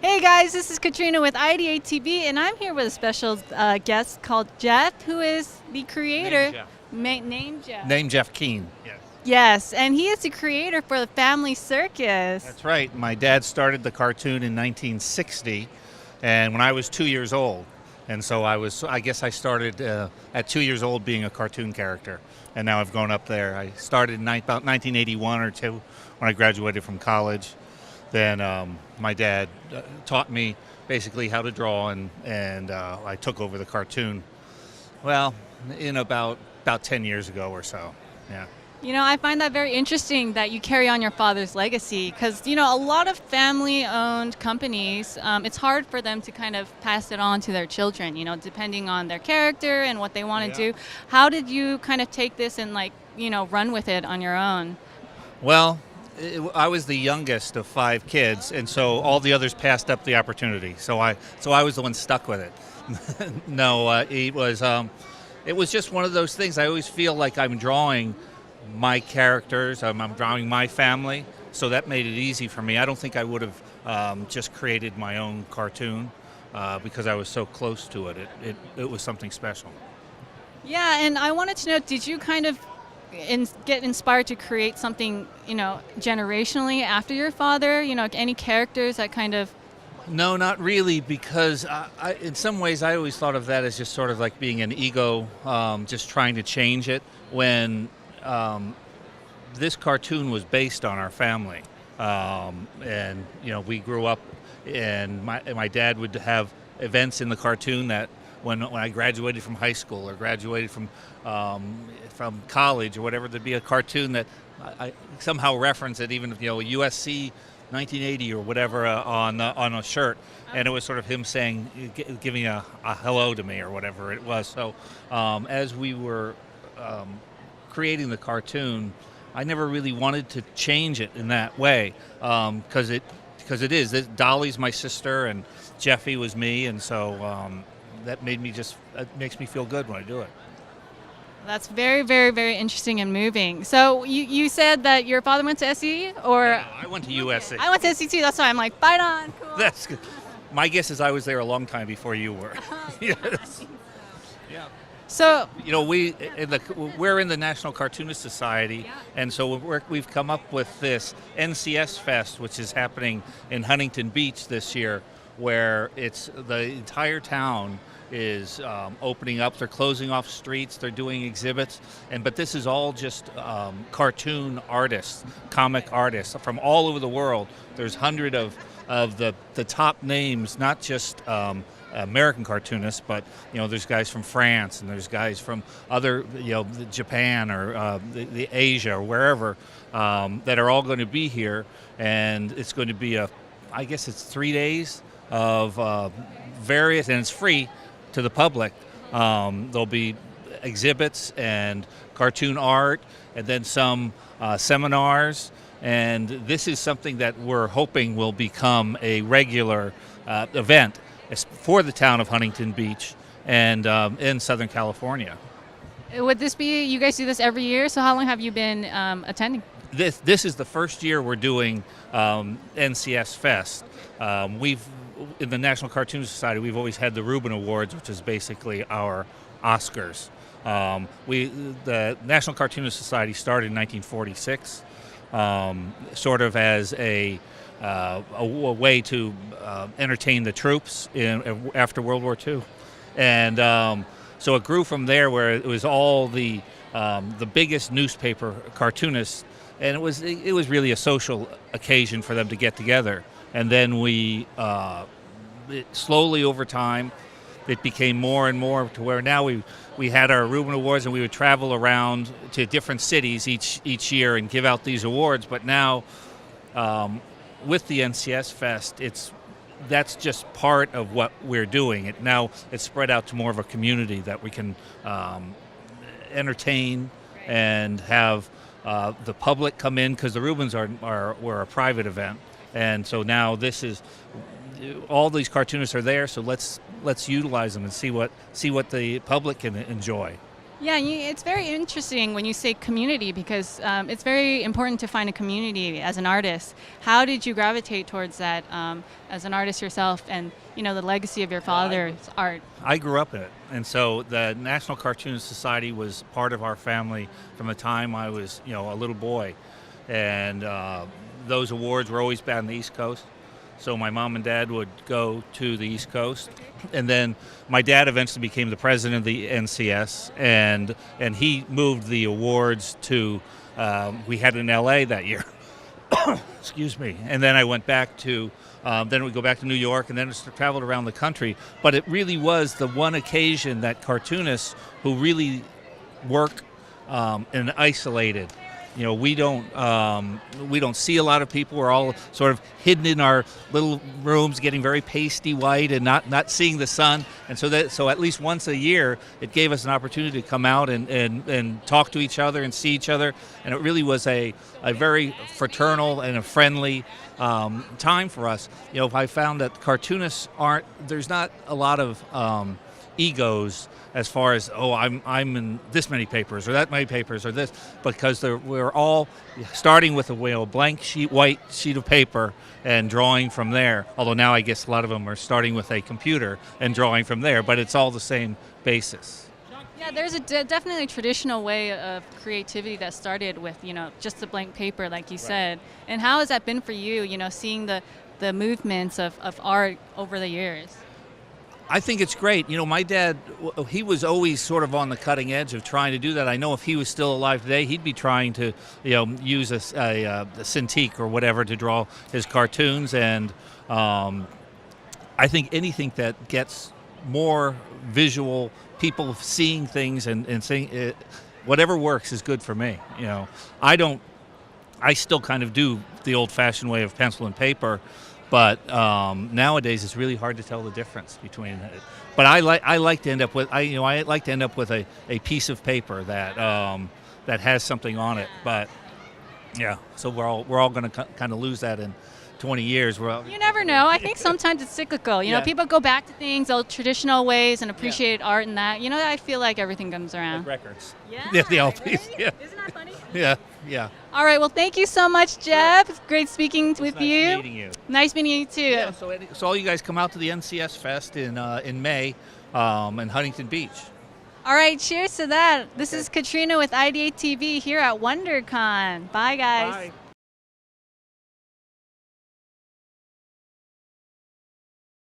Hey guys, this is Katrina with IdeateTV, and I'm here with a special guest called Jeff, who is the creator. Name Jeff. Name Jeff Keane. Yes. Yes, and he is the creator for the Family Circus. That's right. My dad started the cartoon in 1960, and when I was 2 years old. And so I guess I started at 2 years old being a cartoon character, and now I've grown up there. I started in about 1981 or two when I graduated from college. Then my dad taught me basically how to draw, and I took over the cartoon. Well, in about 10 years ago or so. Yeah. You know, I find that very interesting that you carry on your father's legacy because, you know, a lot of family-owned companies, it's hard for them to kind of pass it on to their children, you know, depending on their character and what they want to do. How did you kind of take this and, like, you know, run with it on your own? Well, I was the youngest of 5 kids, and so all the others passed up the opportunity. So I was the one stuck with it. No, it was just one of those things. I always feel like I'm drawing my characters, I'm drawing my family, so that made it easy for me. I don't think I would have just created my own cartoon because I was so close to it. It was something special. Yeah, and I wanted to know, did you kind of get inspired to create something, you know, generationally after your father? You know, any characters that kind of... No, not really, because in some ways I always thought of that as just sort of like being an ego, just trying to change it, when this cartoon was based on our family. And, you know, we grew up, and my dad would have events in the cartoon that when I graduated from high school or graduated from college or whatever, there'd be a cartoon that I somehow reference it, even, you know, USC 1980 or whatever on a shirt, and it was sort of him saying, giving a hello to me or whatever it was. So as we were creating the cartoon, I never really wanted to change it in that way, because it is. Dolly's my sister and Jeffy was me, and so that makes me feel good when I do it. That's very, very, very interesting and moving. So you said that your father went to SE, or? Yeah, I went to USC. I went to SE too. That's why I'm like, fight on. Cool. That's good. My guess is I was there a long time before you were. Yes. Yeah. So, you know, we're in the National Cartoonist Society, and so we've come up with this NCS Fest, which is happening in Huntington Beach this year, where it's the entire town is opening up. They're closing off streets. They're doing exhibits, but this is all just cartoon artists, comic artists from all over the world. There's hundreds of the top names, not just American cartoonists, but, you know, there's guys from France and there's guys from other, you know, Japan or the Asia or wherever, that are all going to be here, and it's going to be I guess it's 3 days of various, and it's free to the public. There'll be exhibits and cartoon art, and then some seminars, and this is something that we're hoping will become a regular event for the town of Huntington Beach and in Southern California. would this be, you guys do this every year, so how long have you been attending? This is the first year we're doing NCS Fest. In the National Cartoon Society, we've always had the Reuben Awards, which is basically our Oscars. The National Cartoonist Society started in 1946, sort of as a way to entertain the troops after World War II, and so it grew from there, where it was all the biggest newspaper cartoonists, and it was really a social occasion for them to get together. And then slowly over time, it became more and more to where now we had our Reuben Awards, and we would travel around to different cities each year and give out these awards. But now, with the NCS Fest, that's just part of what we're doing. It's spread out to more of a community that we can entertain and have the public come in, because the Reubens were a private event. And so now all these cartoonists are there, so let's utilize them and see what the public can enjoy. Yeah, it's very interesting when you say community because it's very important to find a community as an artist. How did you gravitate towards that as an artist yourself, and the legacy of your father's art? I grew up in it, and so the National Cartoonist Society was part of our family from the time I was a little boy, and those awards were always on the East Coast. So my mom and dad would go to the East Coast, and then my dad eventually became the president of the NCS, and he moved the awards to we had in LA that year. Excuse me. And then I went back to then we go back to New York, and then it's traveled around the country. But it really was the one occasion that cartoonists who really work and isolated. We don't see a lot of people. We're all sort of hidden in our little rooms, getting very pasty white and not seeing the sun. And so at least once a year, it gave us an opportunity to come out and talk to each other and see each other. And it really was a very fraternal and a friendly time for us. I found that cartoonists there's not a lot of egos as far as I'm in this many papers or that many papers or this, because we're all starting with a blank white sheet of paper and drawing from there. Although now I guess a lot of them are starting with a computer and drawing from there, but it's all the same basis. Yeah, there's definitely a traditional way of creativity that started with just a blank paper, like you said. And how has that been for you? Seeing the movements of art over the years. I think it's great. My dad, he was always sort of on the cutting edge of trying to do that. I know if he was still alive today, he'd be trying to, use a Cintiq or whatever to draw his cartoons. And I think anything that gets more visual, people seeing things and seeing it, whatever works is good for me. I still kind of do the old-fashioned way of pencil and paper. But nowadays, it's really hard to tell the difference between it. But I like to end up with a piece of paper that has something on it. But yeah, so we're all going to kind of lose that in 20 years. You never know. I think sometimes it's cyclical. People go back to things, old traditional ways, and appreciate art and that. I feel like everything comes around. Like records. Yeah. The LPs. Right? Yeah. Isn't that funny? Yeah. Yeah. All right. Well, thank you so much, Jeff. It's great speaking with nice you. Meeting you. Nice meeting you too. Yeah, so all you guys come out to the NCS Fest in May in Huntington Beach. All right. Cheers to that. This is Katrina with IdeateTV here at Wondercon. Bye, guys. Bye.